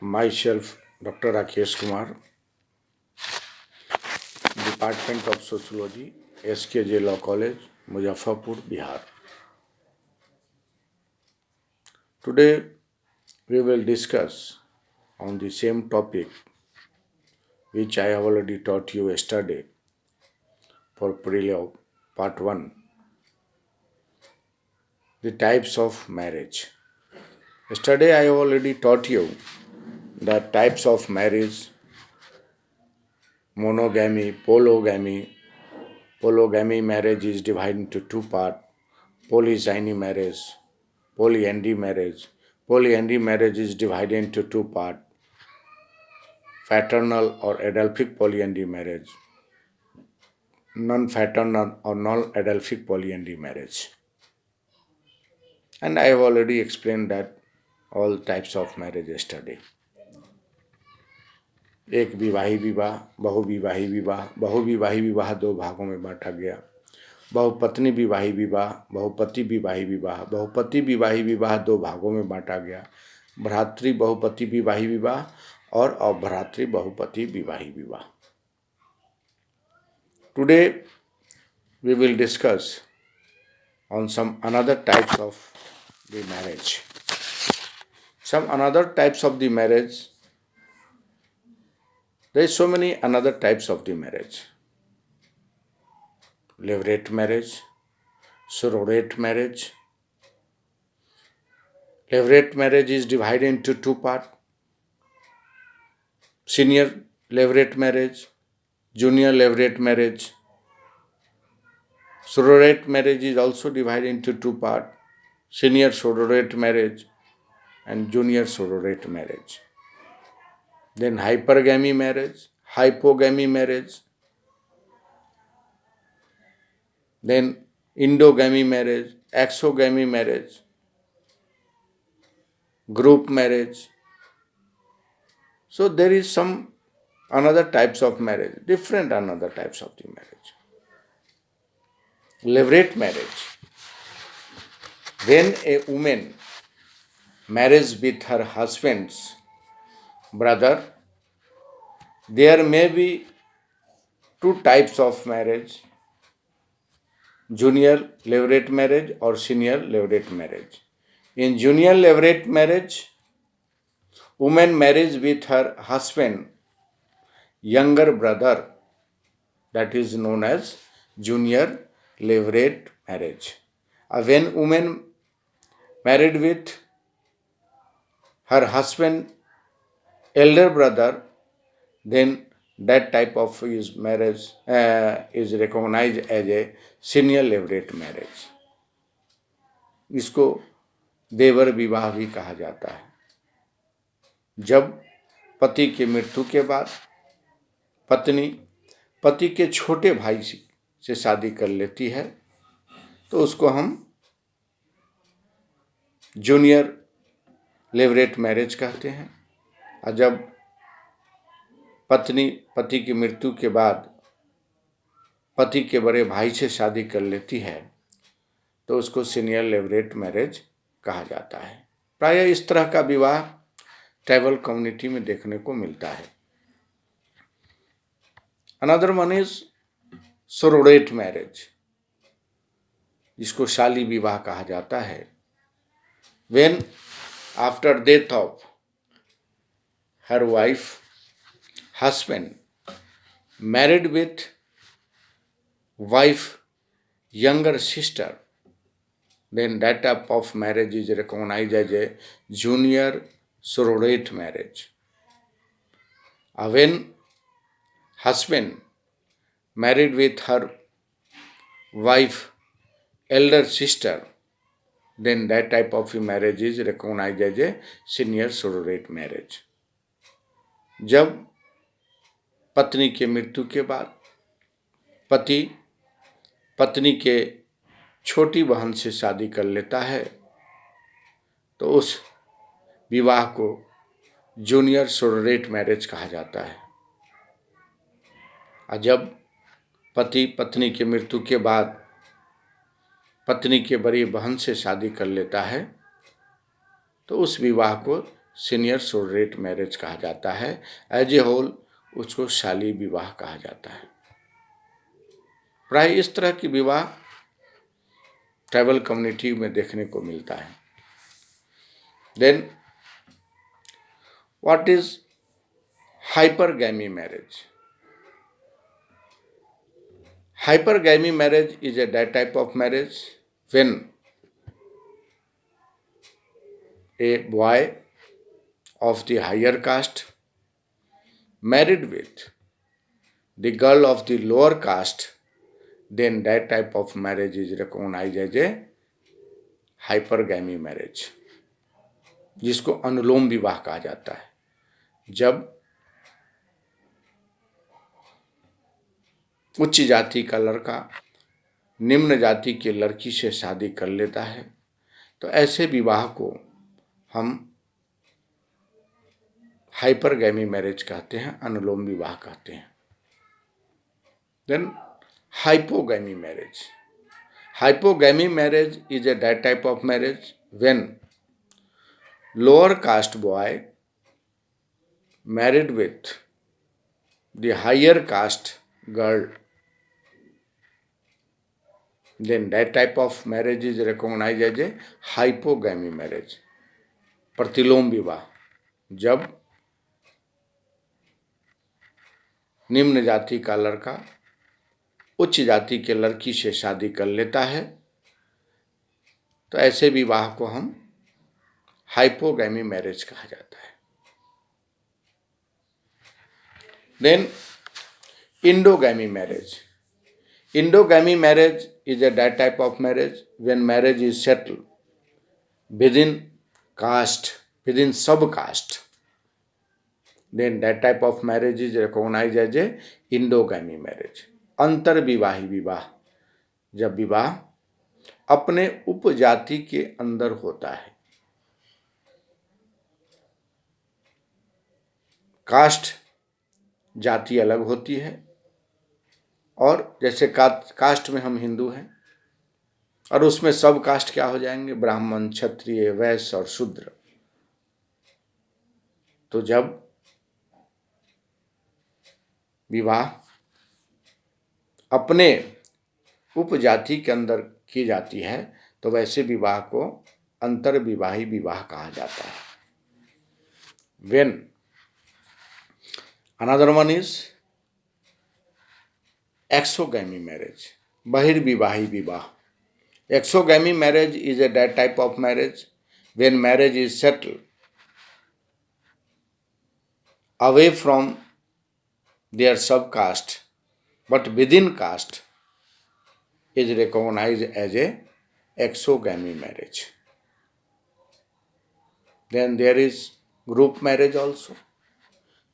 Myself, Dr. Rakesh Kumar, Department of Sociology, SKJ Law College, Muzaffarpur, Bihar. Today, we will discuss on the same topic which I have already taught you yesterday for prelim part 1, the types of marriage. Yesterday, I have already taught you the types of marriage: monogamy, polygamy. Polygamy marriage is divided into two parts: polygyny marriage, polyandry marriage. Polyandry marriage is divided into two parts: fraternal or adelphic polyandry marriage, non-fraternal or non-adelphic polyandry marriage. And I have already explained that all types of marriage yesterday. एक विवाही विवाह, बहुविवाही विवाह, बहुविवाही विवाह दो भागों में बांटा गया: बहुपत्नी विवाही विवाह, बहुपति विवाही विवाह। बहुपति विवाही विवाह दो भागों में बांटा गया: भ्रातृ बहुपति विवाही विवाह और अभ्रातृ बहुपति विवाही विवाह। Today we will discuss on some another types of the marriage. Some another types of the marriage. There is so many another types of the marriage: levirate marriage, surrogate marriage. Levirate marriage is divided into two parts: senior levirate marriage, junior levirate marriage. Surrogate marriage is also divided into two parts: senior surrogate marriage and junior surrogate marriage. Then hypergamy marriage, hypogamy marriage. Then endogamy marriage, exogamy marriage, group marriage. So there is some another types of marriage, different another types of the marriage. Levirate marriage. When a woman marries with her husband's brother, there may be two types of marriage: junior levirate marriage or senior levirate marriage. In junior levirate marriage, woman marries with her husband younger brother. That is known as junior levirate marriage. When woman married with her husband elder brother, then that type of his marriage is recognized as a senior levirate marriage. इसको देवर विवाह भी कहा जाता है। जब पति की मृत्यु के बाद पत्नी पति के छोटे भाई से शादी कर लेती है तो उसको हम जूनियर लेविरेट मैरिज कहते हैं। और जब पत्नी पति की मृत्यु के बाद पति के बड़े भाई से शादी कर लेती है तो उसको सीनियर लेविरेट मैरिज कहा जाता है। प्रायः इस तरह का विवाह ट्राइबल कम्युनिटी में देखने को मिलता है। Another one is sororate marriage, जिसको शाली विवाह कहा जाता है। When after death of her wife, husband married with wife younger sister, then that type of marriage is recognized as a junior surrogate marriage. When husband married with her wife elder sister, then that type of marriage is recognized as a senior surrogate marriage. जब पत्नी के मृत्यु के बाद पति पत्नी के छोटी बहन से शादी कर लेता है तो उस विवाह को जूनियर surrogate मैरिज कहा जाता है। और जब पति पत्नी की मृत्यु के बाद पत्नी के बड़ी बहन से शादी कर लेता है तो उस विवाह को सीनियर सोलरेट मैरिज कहा जाता है। एज ए होल उसको शाली विवाह कहा जाता है। प्राय इस तरह की विवाह ट्राइबल कम्युनिटी में देखने को मिलता है। Then what is hypergamy marriage? Hypergamy marriage is a that type of marriage when a boy of the higher caste married with the girl of the lower caste, then that type of marriage is recognized as a hypergamy marriage, जिसको अनुलोम विवाह कहा जाता है। जब उच्च जाति का लड़का निम्न जाति की लड़की से शादी कर लेता है तो ऐसे विवाह को हम हाइपरगैमी मैरिज कहते हैं, अनुलोम विवाह कहते हैं। Then hypogamy marriage. Hypogamy marriage is a that type of marriage when lower caste boy married with the higher caste girl, then that type of marriage is recognized as a hypogamy marriage, प्रतिलोम विवाह। जब निम्न जाति का लड़का उच्च जाति के लड़की से शादी कर लेता है तो ऐसे विवाह को हम हाइपोगैमी मैरिज कहा जाता है। Then endogamy marriage. Endogamy marriage is a that type of marriage when marriage is settled within caste, within sub-caste. Then that type of marriage is recognized as a endogamy marriage. अंतर्विवाही विवाह, जब विवाह अपने उपजाति के अंदर होता है। कास्ट जाति अलग होती है और जैसे कास्ट में हम हिंदू हैं और उसमें सब कास्ट क्या हो जाएंगे? ब्राह्मण, क्षत्रिय, वैश्य और शूद्र। तो जब विवाह अपने उपजाति के अंदर की जाती है तो वैसे विवाह को अंतर्विवाही विवाह कहा जाता है। When another one is exogamy marriage, बहिर्विवाही विवाह। Exogamy marriage is a that type of marriage when marriage is settled away from their subcaste but within caste is recognized as a exogamy marriage. Then there is group marriage also.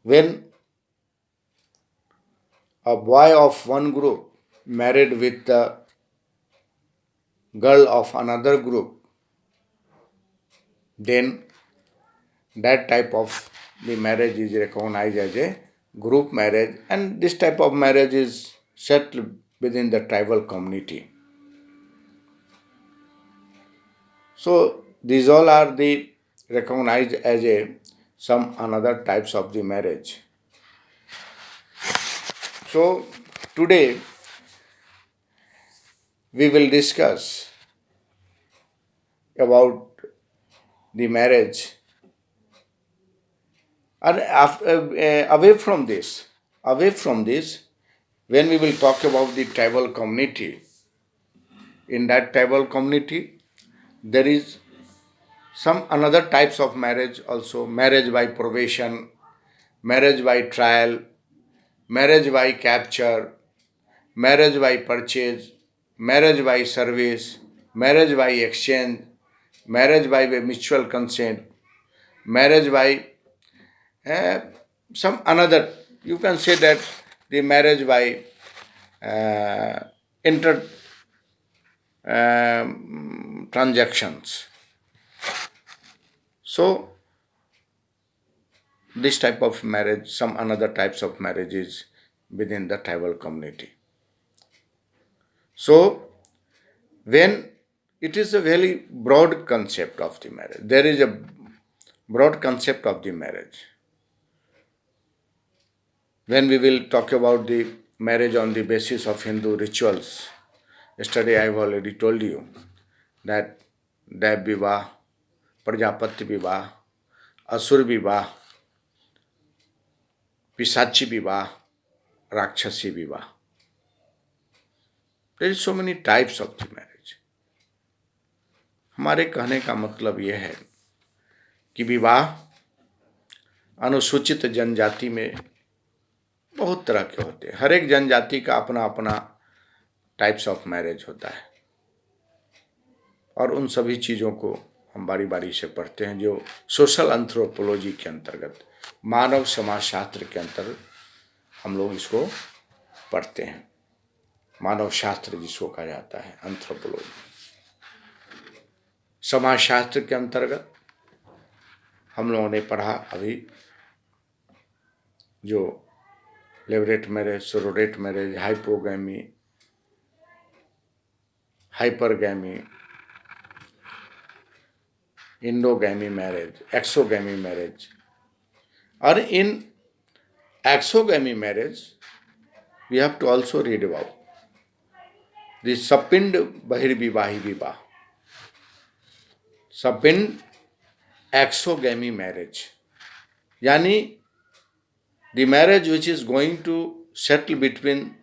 When a boy of one group married with the girl of another group, then that type of the marriage is recognized as a group marriage, and this type of marriage is settled within the tribal community. So these all are the recognized as a some another types of the marriage. So today we will discuss about the marriage, and away from this, when we will talk about the tribal community, in that tribal community there is some another types of marriage also: marriage by probation, marriage by trial, marriage by capture, marriage by purchase, marriage by service, marriage by exchange, marriage by mutual consent, marriage by some another, you can say that the marriage by inter transactions. So this type of marriage, some another types of marriages within the tribal community. So when it is a very broad concept of the marriage, there is a broad concept of the marriage. When we will talk about the marriage on the basis of Hindu rituals, yesterday I have already told you that Dev Vivah, Prajapati Vivah, Asur Vivah, Pisachi Vivah, Rakshasi Vivah. There is so many types of the marriage. हमारे कहने का मतलब यह है कि विवाह अनुसूचित जनजाति में बहुत तरह के होते हैं। हर एक जनजाति का अपना अपना टाइप्स ऑफ मैरिज होता है और उन सभी चीज़ों को हम बारी बारी से पढ़ते हैं जो सोशल एंथ्रोपोलॉजी के अंतर्गत, मानव समाजशास्त्र के अंतर्गत हम लोग इसको पढ़ते हैं। मानव शास्त्र जिसको कहा जाता है, एंथ्रोपोलॉजी। समाजशास्त्र के अंतर्गत हम लोगों ने पढ़ा अभी जो levirate marriage, sororate marriage, hypogamy, hypergamy, endogamy marriage, exogamy marriage. और इन exogamy marriage we have to also read about the sapinda बहिर्विवाही विवाह, सपिंड एक्सोगैमी मैरिज, यानी the marriage which is going to settle between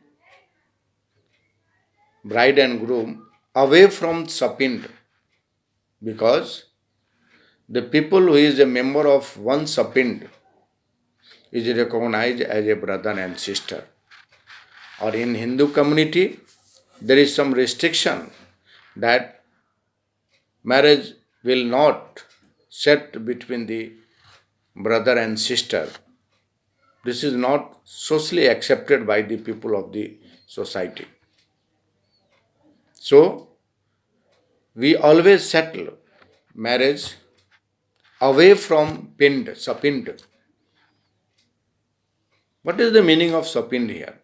bride and groom away from sapind, because the people who is a member of one sapind is recognized as a brother and sister. Or in Hindu community, there is some restriction that marriage will not set between the brother and sister. This is not socially accepted by the people of the society. So, we always settle marriage away from pind, sapind. What is the meaning of sapind here?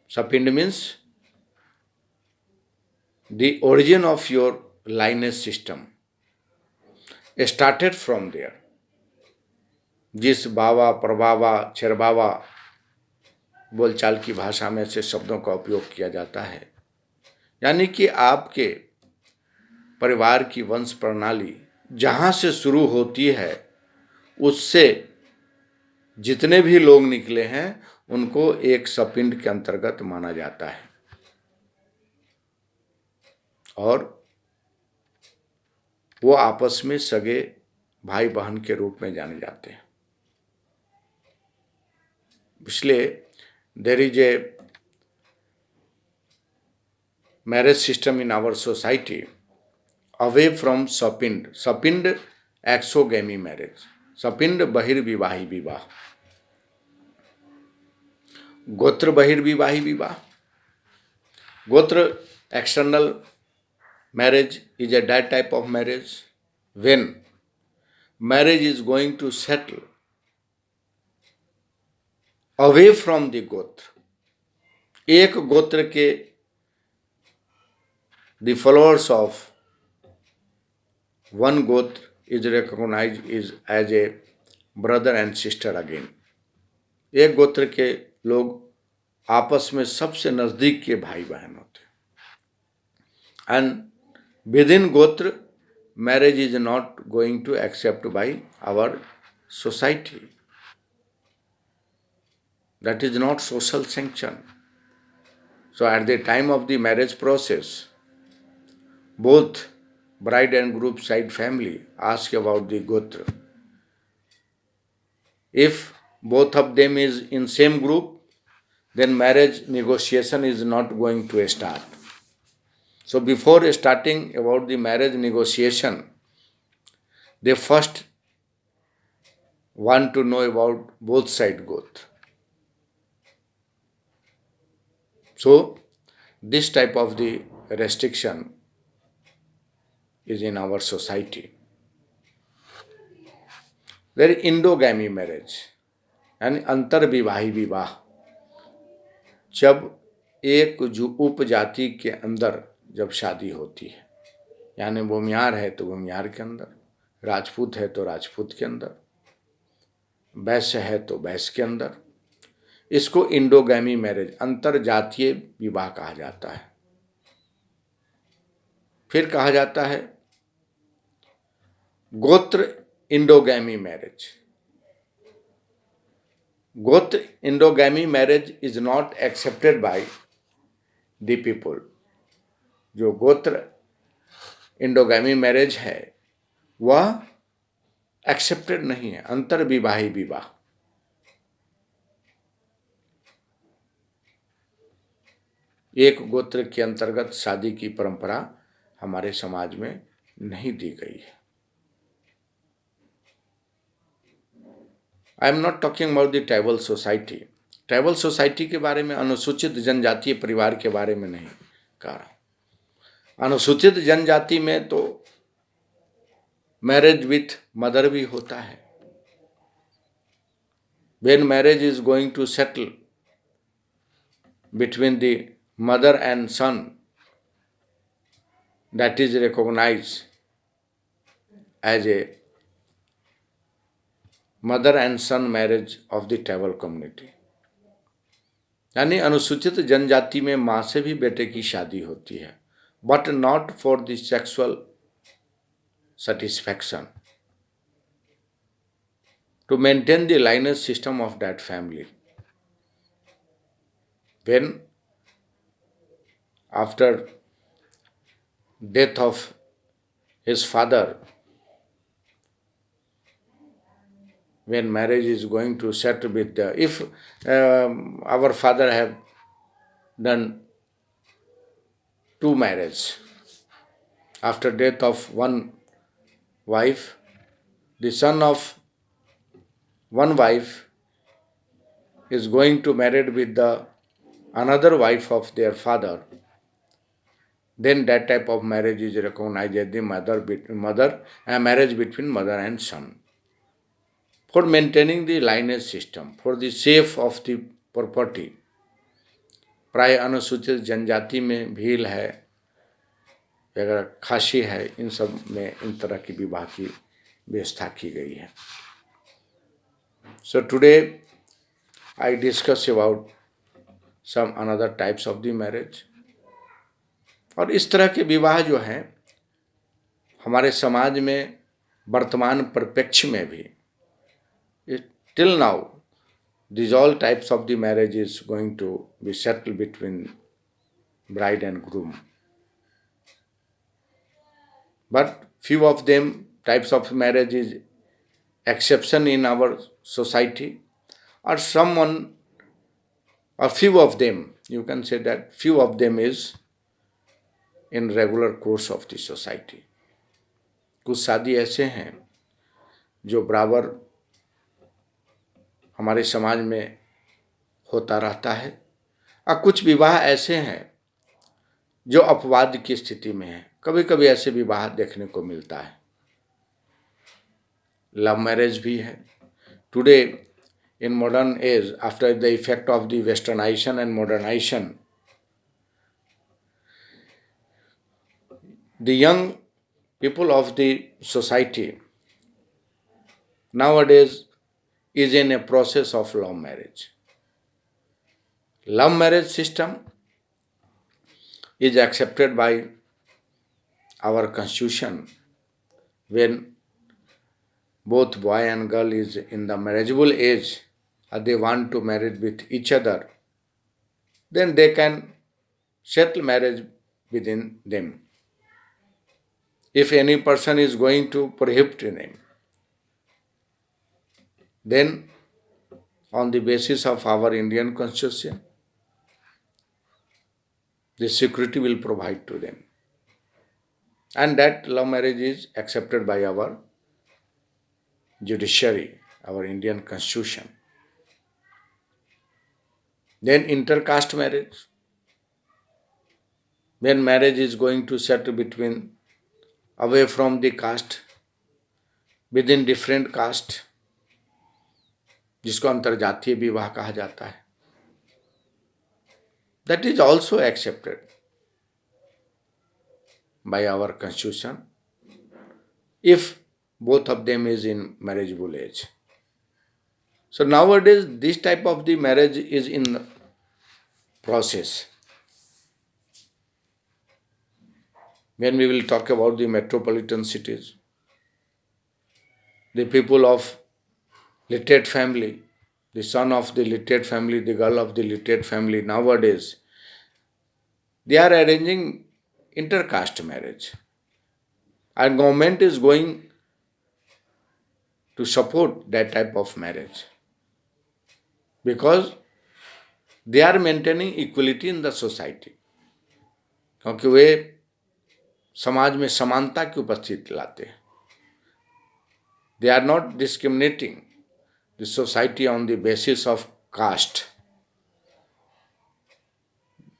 Sapind means the origin of your lineage system started from there. जिस बावा, प्रबावा, छेरबावा बोलचाल की भाषा में से शब्दों का उपयोग किया जाता है, यानी कि आपके परिवार की वंश प्रणाली जहाँ से शुरू होती है उससे जितने भी लोग निकले हैं उनको एक सपिंड के अंतर्गत माना जाता है और वो आपस में सगे भाई बहन के रूप में जाने जाते हैं। इसलिए there is a marriage system in our society away from sapinda, sapinda exogamy marriage, sapinda बहिर्विवाही विवाह, गोत्र बहिर्विवाही विवाह। गोत्र external marriage is a that type of marriage when marriage is going to settle away from the गोत्र। एक गोत्र के the followers of one गोत्र is recognized is as a brother and sister again। एक गोत्र के लोग आपस में सबसे नजदीक के भाई बहन होते हैं। एंड विद इन गोत्र marriage is not going to accept by our society. That is not social sanction. So at the time of the marriage process, both bride and groom side family ask about the gotra. If both of them is in same group, then marriage negotiation is not going to start. So before starting about the marriage negotiation, they first want to know about both side gotra. So this type of the restriction is in our society. There is endogamy marriage यानी अंतर विवाही विवाह। जब एक जो उपजाति के अंदर जब शादी होती है यानी भूमियार है तो भूमियार के अंदर, राजपूत है तो राजपूत के अंदर, वैश्य है तो वैश्य के अंदर। इसको इंडोगैमी मैरिज, अंतर जातीय विवाह कहा जाता है। फिर कहा जाता है गोत्र endogamy marriage. Gotra endogamy marriage is not accepted by the people. जो गोत्र इंडोगैमी मैरिज है वह एक्सेप्टेड नहीं है, अंतर विवाही विवाह। एक गोत्र के अंतर्गत शादी की परंपरा हमारे समाज में नहीं दी गई है। I am not talking about the tribal society. Tribal society के बारे में, अनुसूचित जनजातीय परिवार के बारे में नहीं कह रहा। अनुसूचित जनजाति में तो मैरिज विथ मदर भी होता है। When marriage is going to settle between the mother and son, that is recognized as a mother and son marriage of the tribal community। यानी अनुसूचित जनजाति में माँ से भी बेटे की शादी होती है, but not for the sexual satisfaction, to maintain the lineage system of that family। When after death of his father, when marriage is going to set with the, if our father have done two marriages, after death of one wife, the son of one wife is going to marry with the another wife of their father, then that type of marriage is recognized as the marriage between mother and son, for maintaining the lineage system, for the safe of the property। प्राय अनुसूचित जनजाति में भील है, अगर खासी है, इन सब में इन तरह की विवाह की व्यवस्था की गई है। So today I discuss about some another types of the marriage। और इस तरह के विवाह जो हैं हमारे समाज में वर्तमान परिप्रेक्ष्य में भी, till now these all types of the marriage is going to be settled between bride and groom, but few of them types of marriage is exception in our society, or someone, or few of them, you can say that few of them is in regular course of the society। कुछ शादी ऐसे हैं जो बराबर हमारे समाज में होता रहता है, और कुछ विवाह ऐसे हैं जो अपवाद की स्थिति में है। कभी कभी ऐसे विवाह देखने को मिलता है। लव मैरिज भी है। Today in modern age, after the effect of the westernization and modernization, the young people of the society nowadays is in a process of love marriage। Love marriage system is accepted by our constitution when both boy and girl is in the marriageable age, or they want to marry with each other, then they can settle marriage within them। If any person is going to prohibit them, then on the basis of our Indian constitution, the security will provide to them, and that love marriage is accepted by our judiciary, our Indian constitution। Then intercaste marriage, when marriage is going to settle between away from the caste, within different caste, जिसको अंतरजातीय विवाह कहा जाता है, that is also accepted। by our constitution if both of them is in marriageable age. So nowadays this type of the marriage is in process. When we will talk about the metropolitan cities, the people of literate family, the son of the literate family, the girl of the literate family, nowadays they are arranging intercaste marriage. And government is going to support that type of marriage because they are maintaining equality in the society. क्योंकि वे समाज में समानता की उपस्थिति लाते हैं. They are not discriminating the society on the basis of caste.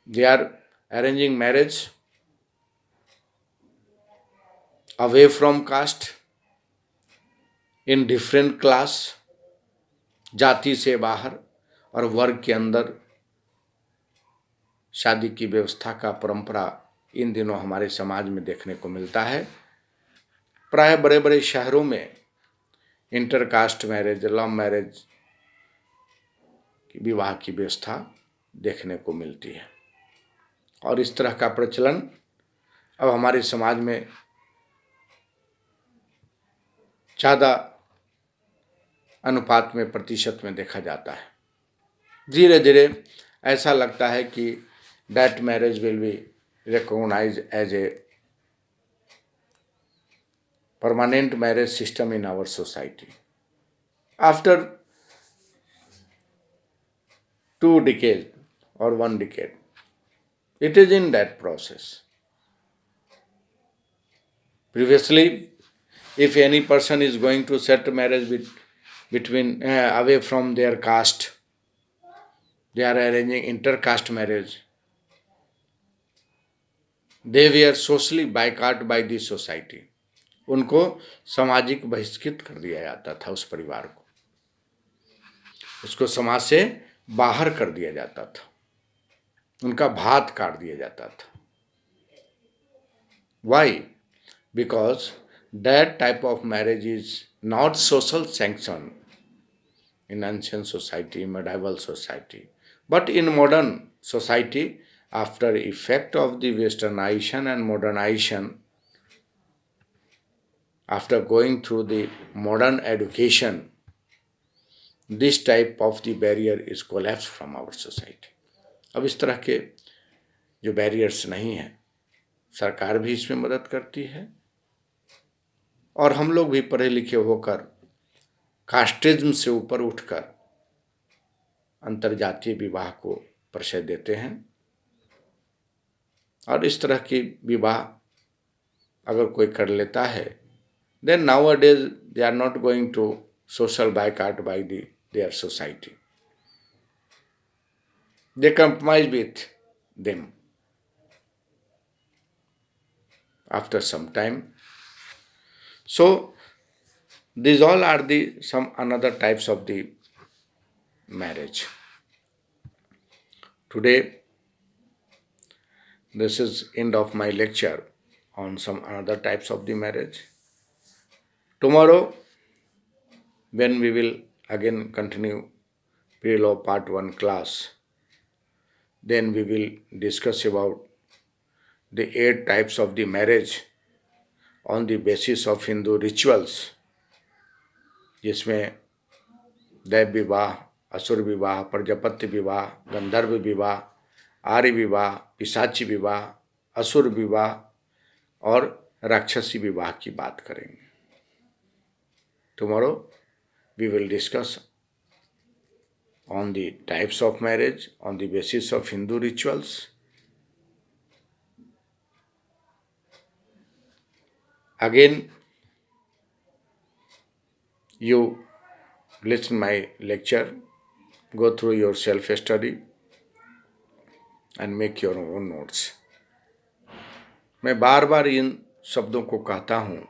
They are arranging marriage away from caste, in different class, जाति से बाहर और वर्ग के अंदर शादी की व्यवस्था का परंपरा इन दिनों हमारे समाज में देखने को मिलता है. प्राय बड़े बड़े शहरों में इंटरकास्ट मैरिज, लव मैरिज की विवाह की व्यवस्था देखने को मिलती है. और इस तरह का प्रचलन अब हमारे समाज में ज़्यादा अनुपात में, प्रतिशत में देखा जाता है. धीरे धीरे ऐसा लगता है कि that marriage will be recognized as a permanent marriage system in our society. After 2 decades or 1 decade, it is in that process. Previously, if any person is going to set marriage between away from their caste, they are arranging intercaste marriage. They were socially boycotted by the society. उनको सामाजिक बहिष्कृत कर दिया जाता था. उस परिवार को, उसको समाज से बाहर कर दिया जाता था, उनका भात काट दिया जाता था. Why? Because that type of marriage is not social sanction in ancient society, medieval society. But in modern society, after effect of the westernization and modernization, after going through the modern education, this type of the barrier is collapsed from our society. अब इस तरह के जो barriers नहीं हैं, सरकार भी इसमें मदद करती है और हम लोग भी पढ़े लिखे होकर कास्टिज्म से ऊपर उठकर अंतर्जातीय विवाह को परिचय देते हैं. और इस तरह की विवाह अगर कोई कर लेता है, then nowadays they are not going to social boycott by their society. They compromise with them after some time. So these all are the some another types of the marriage. Today, this is end of my lecture on some another types of the marriage. Tomorrow, when we will again continue pre-law part 1 class, then we will discuss about the 8 types of the marriage on the basis of Hindu rituals, जिसमें दैव विवाह, असुर विवाह, प्रजापत्य विवाह, गंधर्व विवाह, आर्य विवाह, पिशाची विवाह, असुर विवाह और राक्षसी विवाह की बात करेंगे. Tomorrow we will discuss on the types of marriage on the basis of Hindu rituals. Again, you listen my lecture, go through your self-study and make your own notes. मैं बार बार इन शब्दों को कहता हूँ,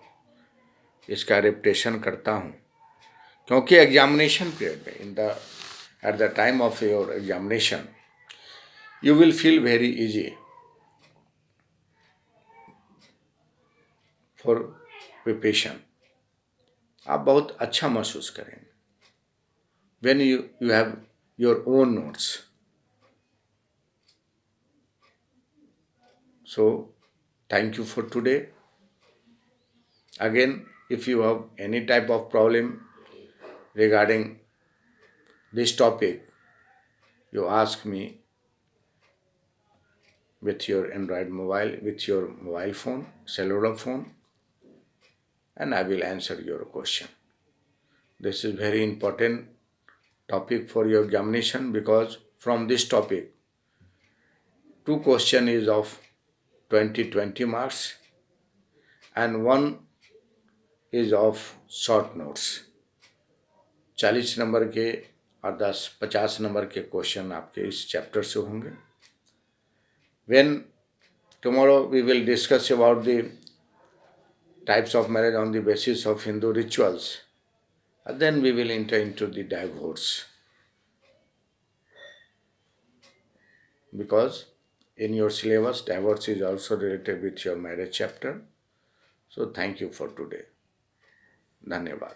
इसका रिपीटेशन करता हूँ, क्योंकि एग्जामिनेशन पीरियड में at the time of your examination, you will feel very easy. For preparation, आप बहुत अच्छा महसूस करेंगे when you have your own notes. So thank you for today. Again, if you have any type of problem regarding this topic, you ask me with your Android mobile, with your mobile phone, cellular phone, and I will answer your question. This is very important topic for your examination, because from this topic, two question is of 20 marks and one is of short notes. 40 number के और 50 number के question आपके इस chapter से होंगे. When tomorrow we will discuss about the types of marriage on the basis of Hindu rituals, and then we will enter into the divorce, because in your syllabus divorce is also related with your marriage chapter. So thank you for today. धन्यवाद.